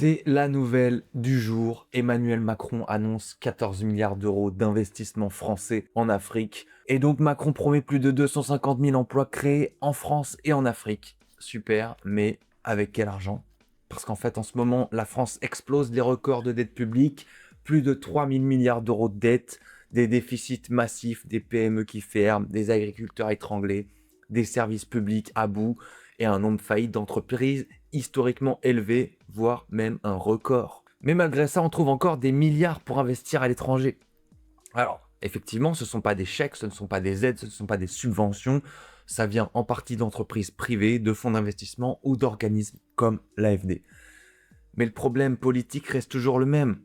C'est la nouvelle du jour. Emmanuel Macron annonce 14 milliards d'euros d'investissement français en Afrique. Et donc Macron promet plus de 250 000 emplois créés en France et en Afrique. Super, mais avec quel argent? Parce qu'en fait, en ce moment, la France explose les records de dette publique. Plus de 3 000 milliards d'euros de dette, des déficits massifs, des PME qui ferment, des agriculteurs étranglés, des services publics à bout et un nombre de faillites d'entreprises historiquement élevé, voire même un record. Mais malgré ça, on trouve encore des milliards pour investir à l'étranger. Alors, effectivement, ce ne sont pas des chèques, ce ne sont pas des aides, ce ne sont pas des subventions, ça vient en partie d'entreprises privées, de fonds d'investissement ou d'organismes comme l'AFD. Mais le problème politique reste toujours le même.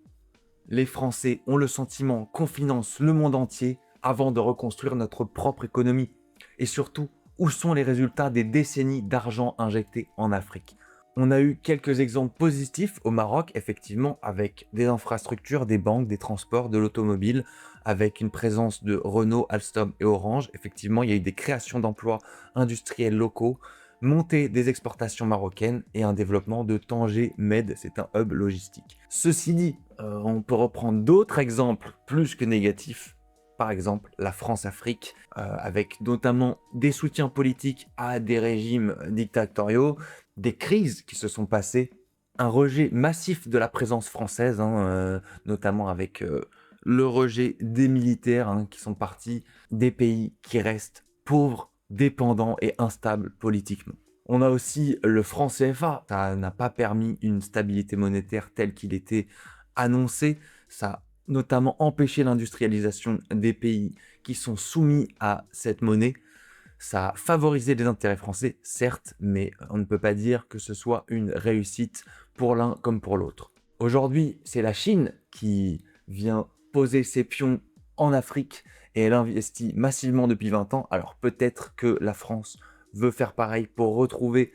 Les Français ont le sentiment qu'on finance le monde entier avant de reconstruire notre propre économie. Et surtout, où sont les résultats des décennies d'argent injecté en Afrique? On a eu quelques exemples positifs au Maroc, effectivement, avec des infrastructures, des banques, des transports, de l'automobile, avec une présence de Renault, Alstom et Orange. Effectivement, il y a eu des créations d'emplois industriels locaux, montée des exportations marocaines et un développement de Tanger Med, c'est un hub logistique. Ceci dit, on peut reprendre d'autres exemples plus que négatifs. Par exemple, la France-Afrique, avec notamment des soutiens politiques à des régimes dictatoriaux, des crises qui se sont passées, un rejet massif de la présence française, notamment avec le rejet des militaires qui sont partis des pays qui restent pauvres, dépendants et instables politiquement. On a aussi le franc CFA, ça n'a pas permis une stabilité monétaire telle qu'il était annoncé, ça a notamment empêché l'industrialisation des pays qui sont soumis à cette monnaie. Ça a favorisé les intérêts français, certes, mais on ne peut pas dire que ce soit une réussite pour l'un comme pour l'autre. Aujourd'hui, c'est la Chine qui vient poser ses pions en Afrique et elle investit massivement depuis 20 ans. Alors peut-être que la France veut faire pareil pour retrouver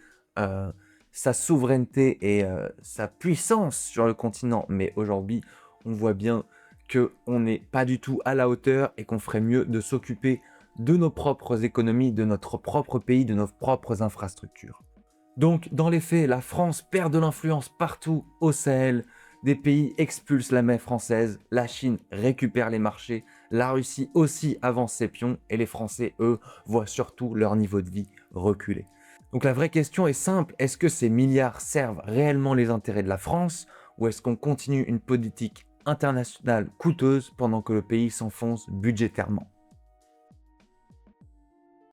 sa souveraineté et sa puissance sur le continent, mais aujourd'hui, on voit bien qu'on n'est pas du tout à la hauteur et qu'on ferait mieux de s'occuper de nos propres économies, de notre propre pays, de nos propres infrastructures. Donc, dans les faits, la France perd de l'influence partout au Sahel, des pays expulsent la main française, la Chine récupère les marchés, la Russie aussi avance ses pions et les Français, eux, voient surtout leur niveau de vie reculer. Donc la vraie question est simple, est-ce que ces milliards servent réellement les intérêts de la France ou est-ce qu'on continue une politique internationale coûteuse pendant que le pays s'enfonce budgétairement ?